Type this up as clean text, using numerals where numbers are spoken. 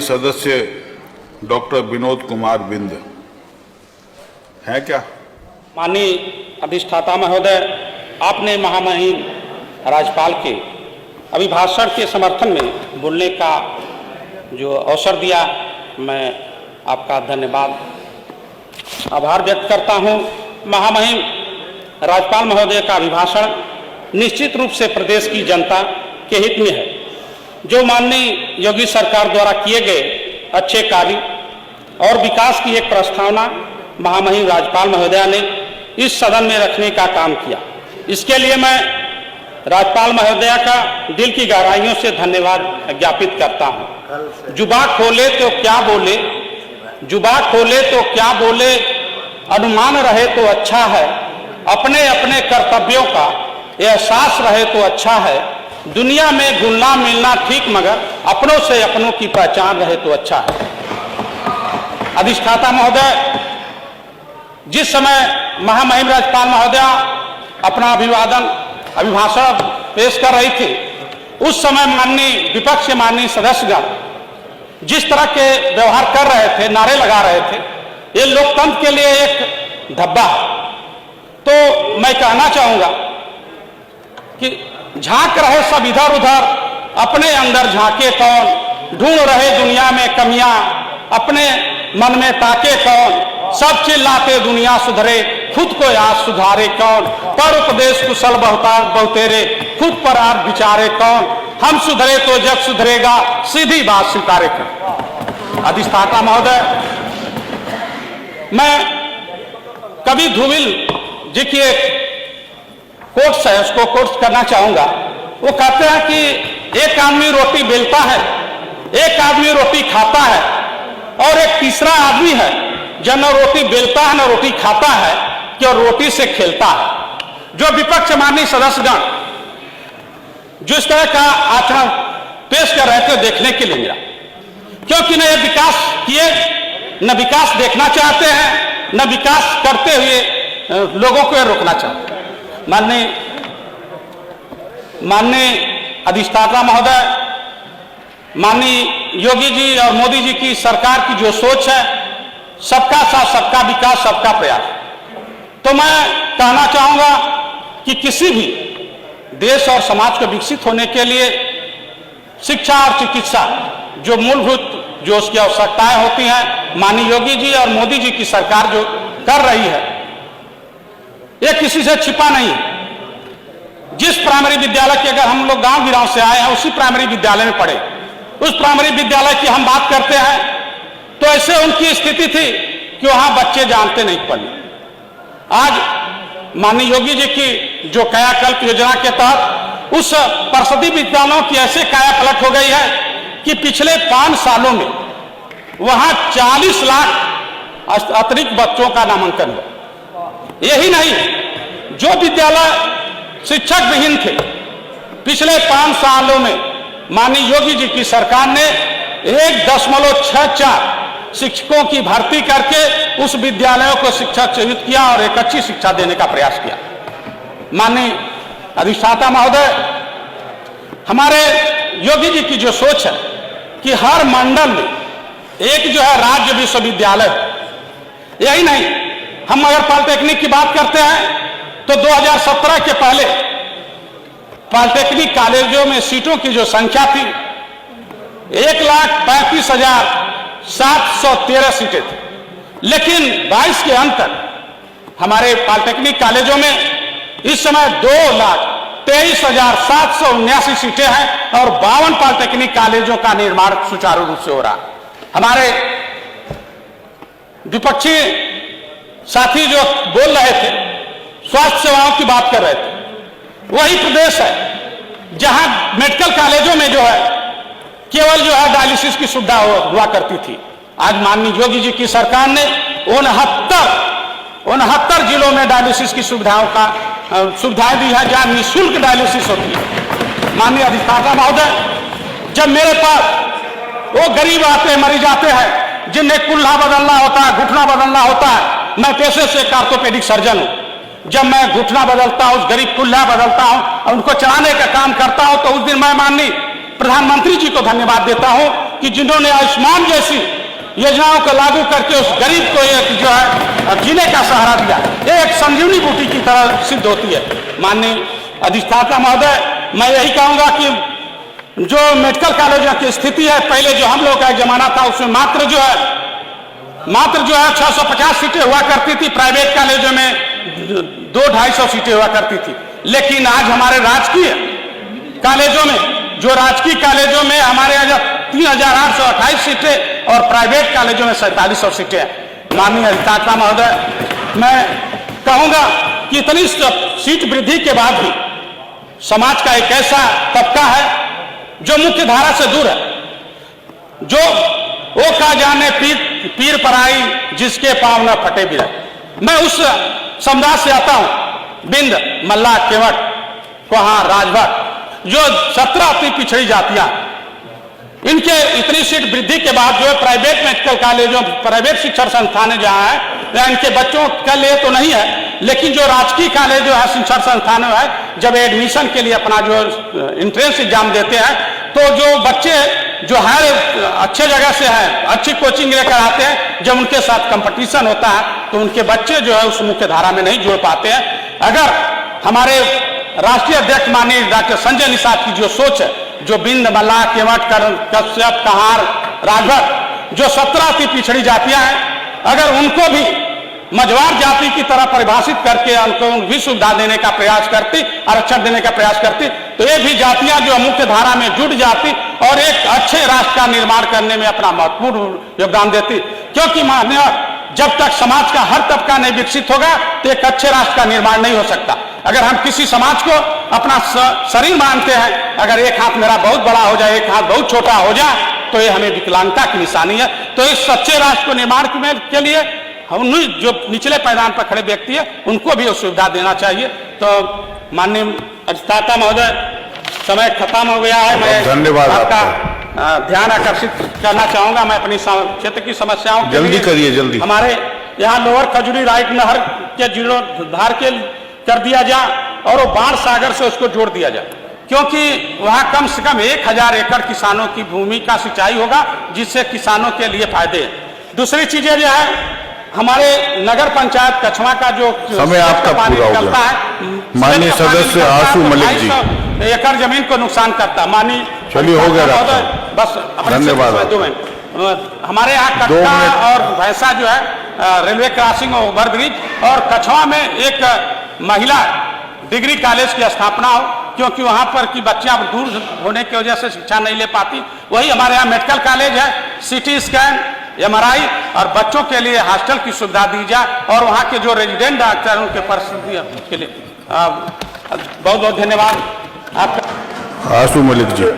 सदस्य डॉक्टर विनोद कुमार बिंद हैं क्या? माननीय अधिष्ठाता महोदय, आपने महामहिम राज्यपाल के अभिभाषण के समर्थन में बोलने का जो अवसर दिया, मैं आपका धन्यवाद आभार व्यक्त करता हूं। महामहिम राज्यपाल महोदय का अभिभाषण निश्चित रूप से प्रदेश की जनता के हित में है। जो माननीय योगी सरकार द्वारा किए गए अच्छे कार्य और विकास की एक प्रस्तावना महामहिम राज्यपाल महोदया ने इस सदन में रखने का काम किया। इसके लिए मैं राज्यपाल महोदया का दिल की गहराइयों से धन्यवाद ज्ञापित करता हूं। जुबा खोले तो क्या बोले, जुबा खोले तो क्या बोले, अनुमान रहे तो अच्छा है, अपने अपने कर्तव्यों का एहसास रहे तो अच्छा है, दुनिया में घुलना मिलना ठीक मगर अपनों से अपनों की पहचान रहे तो अच्छा है। अधिष्ठाता महोदय, जिस समय महामहिम राज्यपाल महोदया अपना अभिभाषण पेश कर रही थी, उस समय माननीय विपक्ष के माननीय सदस्यगण जिस तरह के व्यवहार कर रहे थे, नारे लगा रहे थे, ये लोकतंत्र के लिए एक धब्बा है। तो मैं कहना चाहूंगा कि झांक रहे सब इधर उधर, अपने अंदर झांके कौन, ढूंढ रहे दुनिया में कमियां, अपने मन में ताके कौन, सब चिल्लाते दुनिया सुधरे, खुद को आज सुधारे कौन, पर उपदेश कुशल बहुतेरे, खुद पर आज विचारे कौन, हम सुधरे तो जग सुधरेगा, सीधी बात स्वीकारे कौन। अधिष्ठाता महोदय, मैं कवि ध्रुवील जी की एक कोट्स है, उसको कोट्स करना चाहूंगा। वो कहते हैं कि एक आदमी रोटी बेलता है, एक आदमी रोटी खाता है, और एक तीसरा आदमी है जो न रोटी बेलता है न रोटी खाता है, कि रोटी से खेलता है। जो विपक्ष माननीय सदस्यगण जिस तरह का आचरण पेश कर रहे थे देखने के लिए मिला, क्योंकि न ये विकास किए, न विकास देखना चाहते हैं, न विकास करते हुए लोगों को रोकना चाहते हैं। माननीय अधिष्ठाता महोदय, माननीय योगी जी और मोदी जी की सरकार की जो सोच है, सबका साथ सबका विकास सबका प्रयास, तो मैं कहना चाहूंगा कि किसी भी देश और समाज को विकसित होने के लिए शिक्षा और चिकित्सा जो मूलभूत जो उसकी आवश्यकताएं होती हैं, माननीय योगी जी और मोदी जी की सरकार जो कर रही है, ये किसी से छिपा नहीं है। जिस प्राइमरी विद्यालय के, अगर हम लोग गांव गिराव से आए हैं, उसी प्राइमरी विद्यालय में पढ़े, उस प्राइमरी विद्यालय की हम बात करते हैं तो ऐसे उनकी स्थिति थी कि वहां बच्चे जानते नहीं पढ़ने। आज माननीय योगी जी की जो कायाकल्प योजना के तहत उस परिषदीय विद्यालयों की ऐसे कायापलट हो गई है कि पिछले 5 सालों में वहां 40 लाख अतिरिक्त बच्चों का नामांकन हुआ। यही नहीं, जो विद्यालय शिक्षक विहीन थे, पिछले 5 सालों में माननीय योगी जी की सरकार ने 1.64 शिक्षकों की भर्ती करके उस विद्यालयों को शिक्षक चयनित किया और एक अच्छी शिक्षा देने का प्रयास किया। माननीय अधिष्ठाता महोदय, हमारे योगी जी की जो सोच है कि हर मंडल में एक जो है राज्य विश्वविद्यालय, यही नहीं, हम अगर पॉलिटेक्निक की बात करते हैं तो 2017 के पहले पॉलिटेक्निक कॉलेजों में सीटों की जो संख्या थी 1,35,713 सीटें थी, लेकिन 22 के अंत तक हमारे पॉलिटेक्निक कॉलेजों में इस समय 2,23,779 सीटें हैं और 52 पॉलिटेक्निक कॉलेजों का निर्माण सुचारू रूप से हो रहा है। हमारे विपक्षी साथी जो बोल रहे थे, स्वास्थ्य सेवाओं की बात कर रहे थे, वही प्रदेश है जहां मेडिकल कॉलेजों में जो है केवल जो है डायलिसिस की सुविधा हुआ करती थी। आज माननीय योगी जी की सरकार ने 69 जिलों में डायलिसिस की सुविधाएं दी है, जहां निःशुल्क डायलिसिस होती है। माननीय अधिष्ठाता महोदय, जब मेरे पास वो गरीब आते हैं, मरीज आते हैं, जिन्हें कुल्ला बदलना होता है, घुटना बदलना होता है, मैं पेशे से ऑर्थोपेडिक सर्जन हूं, जब मैं घुटना बदलता हूं, उस गरीब कुल्ला बदलता हूं और उनको चलाने का काम करता हूं, तो उस दिन मैं माननीय प्रधानमंत्री जी को धन्यवाद देता हूं कि जिन्होंने आयुष्मान जैसी योजनाओं को लागू करके उस गरीब को एक जो है जीने का सहारा दिया, ये एक संजीवनी बूटी की तरह सिद्ध होती है। माननीय अधिष्ठाता महोदय, मैं यही कहूंगा कि जो मेडिकल कॉलेजों की स्थिति है, पहले जो हम लोग का जमाना था उसमें मात्र जो है 650 सीटें हुआ करती थी, प्राइवेट कॉलेजों में 200-250 सीटें हुआ करती थी। लेकिन आज हमारे राजकीय कॉलेजों में, जो राजकीय कॉलेजों में हमारे यहाँ 3828 सीटें और प्राइवेट कॉलेजों में 4700 सीटें हैं। माननीय अधिष्ठाता महोदय, मैं कहूंगा कि इतनी सीट वृद्धि के बाद भी समाज का एक ऐसा तबका है जो मुख्य धारा से दूर है, जो वो का जाने पीर पर आई जिसके पांव न फटे भी रहे। मैं उस समुदाय से आता हूं, बिंद, मल्ला, केवट, कोहार, राजभर, जो 17 अति पिछड़ी जातियां, इनके इतनी सीट वृद्धि के बाद जो है प्राइवेट मेडिकल कॉलेजों, प्राइवेट शिक्षण संस्थान जहां है, इनके बच्चों के लिए तो नहीं है, लेकिन जो राजकीय कॉलेज जो है शिक्षण संस्थान है, जब एडमिशन के लिए अपना जो इंट्रेंस एग्जाम देते हैं, तो जो बच्चे जो है अच्छे जगह से हैं, अच्छी कोचिंग लेकर आते हैं, जब उनके साथ कंपटीशन होता है तो उनके बच्चे जो है उस मुख्य धारा में नहीं जुड़ पाते हैं। अगर हमारे राष्ट्रीय अध्यक्ष माननीय डॉक्टर संजय निषाद की जो सोच है, जो बिंद, मल्लाह, केवट, कश्यप, कहार, राजभर, जो 17 अति पिछड़ी जातियां हैं, अगर उनको भी मझवार जाति की तरह परिभाषित करके उनको भी सुविधा देने का प्रयास करती, आरक्षण देने का प्रयास करती, तो ये भी जातियां जो मुख्य धारा में जुड़ जाती और एक अच्छे राष्ट्र का निर्माण करने में अपना महत्वपूर्ण योगदान देती। क्योंकि माननीय, जब तक समाज का हर तबका नहीं विकसित होगा तो एक अच्छे राष्ट्र का निर्माण नहीं हो सकता। अगर हम किसी समाज को अपना शरीर मानते हैं, अगर एक हाथ मेरा बहुत बड़ा हो जाए, एक हाथ बहुत छोटा हो जाए, तो ये हमें विकलांगता की निशानी है। तो इस सच्चे राष्ट्र को निर्माण के लिए हम जो निचले पायदान पर खड़े व्यक्ति है उनको भी सुविधा देना चाहिए। तो माननीय अधिष्ठाता महोदय, समय खत्म हो गया है। मैं धन्यवाद आपका ध्यान आकर्षित करना चाहूंगा। मैं अपनी क्षेत्र की समस्याओं के जल्दी करिए, जल्दी। हमारे यहाँ लोअर खजूरी राइट नहर के जीर्णोद्धार के कर दिया जाए और वो बाढ़ सागर से उसको जोड़ दिया जाए, क्योंकि वहाँ कम से कम 1000 एकड़ किसानों की भूमि का सिंचाई होगा, जिससे किसानों के लिए फायदे हैं। दूसरी चीजें जो है, हमारे नगर पंचायत कछवा का जो समय आपका पानी पूरा हो निकलता गया। है, माननीय सदस्य आशु मलिक जी, 250 एकड़ जमीन को नुकसान करता है। माननीय चलिए, हो गया बस, धन्यवाद। 2 मिनट। हमारे यहाँ कटका और भैंसा जो है रेलवे क्रॉसिंग ओवरब्रिज और कछवा में एक महिला डिग्री कॉलेज की स्थापना हो, क्योंकि वहाँ पर की बच्चियाँ दूर होने की वजह से शिक्षा नहीं ले पाती। वही हमारे यहाँ मेडिकल कॉलेज है, CT स्कैन, MRI और बच्चों के लिए हॉस्टल की सुविधा दी जाए, और वहाँ के जो रेजिडेंट डॉक्टर उनके परिस्थिति के लिए बहुत बहुत धन्यवाद आपका। आशु मलिक जी।